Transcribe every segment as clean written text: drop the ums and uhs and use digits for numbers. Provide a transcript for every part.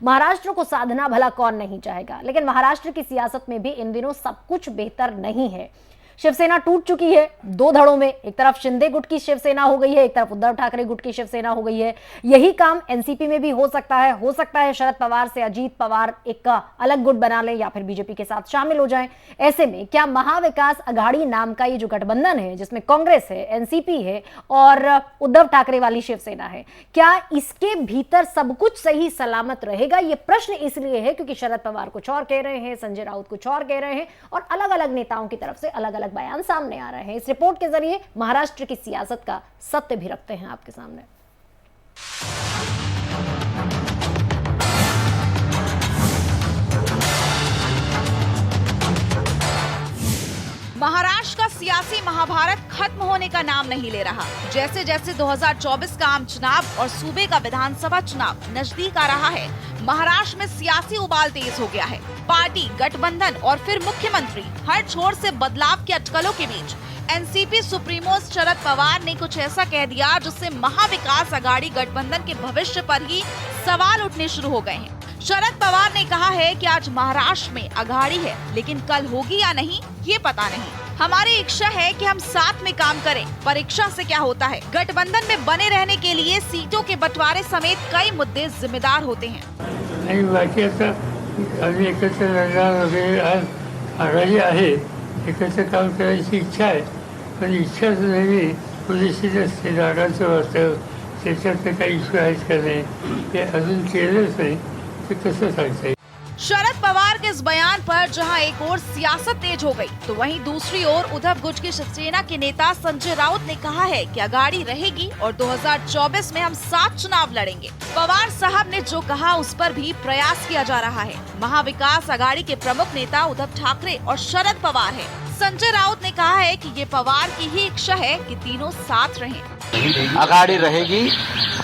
महाराष्ट्र को साधना भला कौन नहीं चाहेगा, लेकिन महाराष्ट्र की सियासत में भी इन दिनों सब कुछ बेहतर नहीं है। शिवसेना टूट चुकी है दो धड़ों में। एक तरफ शिंदे गुट की शिवसेना हो गई है, एक तरफ उद्धव ठाकरे गुट की शिवसेना हो गई है। यही काम एनसीपी में भी हो सकता है शरद पवार से अजीत पवार एक अलग गुट बना लें या फिर बीजेपी के साथ शामिल हो जाएं। ऐसे में क्या महाविकास अघाड़ी नाम का ये जो गठबंधन है, जिसमें कांग्रेस है, एनसीपी है और उद्धव ठाकरे वाली शिवसेना है, क्या इसके भीतर सब कुछ सही सलामत रहेगा? ये प्रश्न इसलिए है क्योंकि शरद पवार कुछ और कह रहे हैं, संजय राउत कुछ और कह रहे हैं और अलग अलग नेताओं की तरफ से अलग अलग बयान सामने आ रहे हैं। इस रिपोर्ट के जरिए महाराष्ट्र की सियासत का सत्य भी रखते हैं आपके सामने। महाराष्ट्र का सियासी महाभारत खत्म होने का नाम नहीं ले रहा। जैसे जैसे 2024 का आम चुनाव और सूबे का विधानसभा चुनाव नजदीक आ रहा है, महाराष्ट्र में सियासी उबाल तेज हो गया है। पार्टी, गठबंधन और फिर मुख्यमंत्री, हर छोर से बदलाव के अटकलों के बीच एनसीपी सुप्रीमो शरद पवार ने कुछ ऐसा कह दिया जिससे महाविकास अघाड़ी गठबंधन के भविष्य पर ही सवाल उठने शुरू हो गए हैं। शरद पवार ने कहा है कि आज महाराष्ट्र में अघाड़ी है, लेकिन कल होगी या नहीं ये पता नहीं। हमारी इच्छा है कि हम साथ में काम करें। परीक्षा से क्या होता है? गठबंधन में बने रहने के लिए सीटों के बंटवारे समेत कई मुद्दे जिम्मेदार होते हैं। नहीं, बाकी आता आम्ही एकत्र लढणार वगैरे आज आघाडी आहे, एकत्र काम करायची इच्छा आहे, पण इच्छाच नाही पुरेशी नसते. जागांचं वास्तव त्याच्यात काही इश्यू आहेत का नाही ते अजून केलंच नाही, ते कसं सांगता येईल? शरद पवार के इस बयान पर जहां एक ओर सियासत तेज हो गई, तो वहीं दूसरी ओर उद्धव गुट की शिवसेना के नेता संजय राउत ने कहा है कि अघाड़ी रहेगी और 2024 में हम साथ चुनाव लड़ेंगे। पवार साहब ने जो कहा उस पर भी प्रयास किया जा रहा है। महाविकास अघाड़ी के प्रमुख नेता उद्धव ठाकरे और शरद पवार है। संजय राउत ने कहा है कि ये पवार की ही इच्छा है कि तीनों साथ रहें। अघाड़ी रहेगी,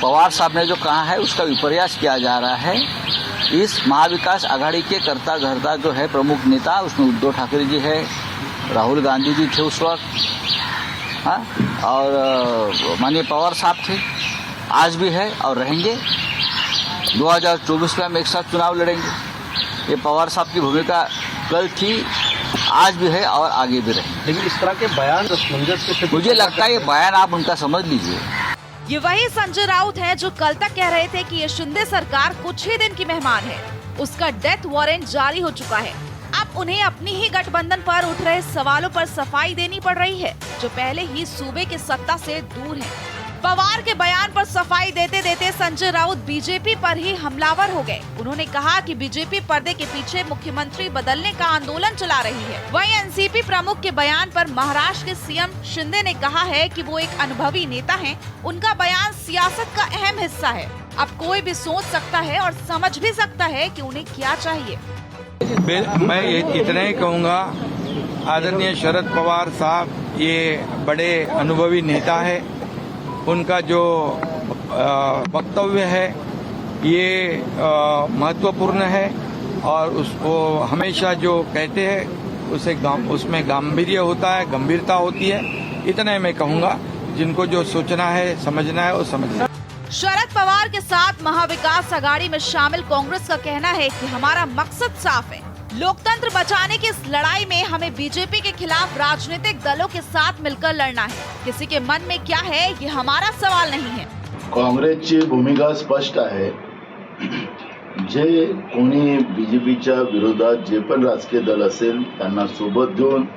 पवार साहब ने जो कहा है उसका विपर्यास किया जा रहा है। इस महाविकास अघाड़ी के कर्ता धर्ता जो है प्रमुख नेता, उसमें उद्धव ठाकरे जी है, राहुल गांधी जी थे उस वक्त, और माननीय पवार साहब थे, आज भी है और रहेंगे। 2024 में हम एक साथ चुनाव लड़ेंगे। ये पवार साहब की भूमिका कल थी, आज भी है और आगे भी रहेंगे। लेकिन इस तरह के बयान मुझे लगता है ये बयान आप उनका समझ लीजिए। ये वही संजय राउत हैं जो कल तक कह रहे थे कि ये शिंदे सरकार कुछ ही दिन की मेहमान है, उसका डेथ वारंट जारी हो चुका है। अब उन्हें अपनी ही गठबंधन पर उठ रहे सवालों पर सफाई देनी पड़ रही है, जो पहले ही सूबे की सत्ता से दूर है। पवार के बयान पर सफाई देते देते संजय राउत बीजेपी पर ही हमलावर हो गए। उन्होंने कहा कि बीजेपी पर्दे के पीछे मुख्यमंत्री बदलने का आंदोलन चला रही है। वहीं एनसीपी प्रमुख के बयान पर महाराष्ट्र के सीएम शिंदे ने कहा है कि वो एक अनुभवी नेता हैं। उनका बयान सियासत का अहम हिस्सा है। अब कोई भी सोच सकता है और समझ भी सकता है कि उन्हें क्या चाहिए। मैं इतना ही कहूँगा, आदरणीय शरद पवार साहब ये बड़े अनुभवी नेता है। उनका जो वक्तव्य है ये महत्वपूर्ण है और उसको हमेशा जो कहते हैं उसमें गांभीर्य होता है, गंभीरता होती है। इतना ही मैं कहूँगा, जिनको जो सोचना है, समझना है, वो समझना। शरद पवार के साथ महाविकास अघाड़ी में शामिल कांग्रेस का कहना है कि हमारा मकसद साफ है। लोकतंत्र बचाने की इस लड़ाई में हमें बीजेपी के खिलाफ राजनीतिक दलों के साथ मिलकर लड़ना है। किसी के मन में क्या है ये हमारा सवाल नहीं है। काँग्रेसची भूमिका स्पष्ट आहे। जे कोणी बीजेपीच्या विरोधात जे पण राजकीय दल असेल त्यांना सोबत घेऊन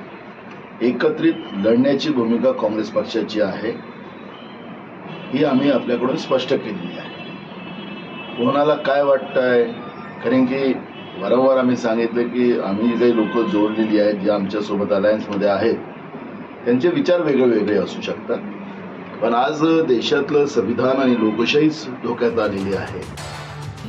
एकत्रित लढण्याची भूमिका काँग्रेस पक्षाची आहे, ही आम्ही आपल्याकडून स्पष्ट केलेली आहे। कोणाला काय वाटतंय, कारण की वारंवार आम्ही सांगितलं की आम्ही काही लोक जोडलेली आहेत जे आमच्या सोबत अलायन्समध्ये आहेत, त्यांचे विचार वेगळे वेगळे असू शकतात, पण आज देशातलं संविधान आणि लोकशाहीच धोक्यात आलेली आहे।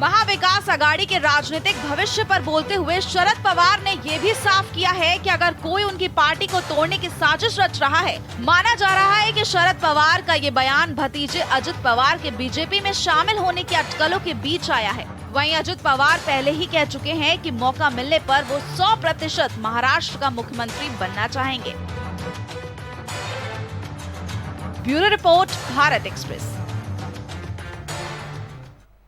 महाविकास अघाड़ी के राजनीतिक भविष्य पर बोलते हुए शरद पवार ने ये भी साफ किया है कि अगर कोई उनकी पार्टी को तोड़ने की साजिश रच रहा है, माना जा रहा है कि शरद पवार का ये बयान भतीजे अजित पवार के बीजेपी में शामिल होने की अटकलों के बीच आया है। वहीं अजित पवार पहले ही कह चुके हैं कि मौका मिलने पर वो 100% महाराष्ट्र का मुख्यमंत्री बनना चाहेंगे। Bureau report, Bharat express.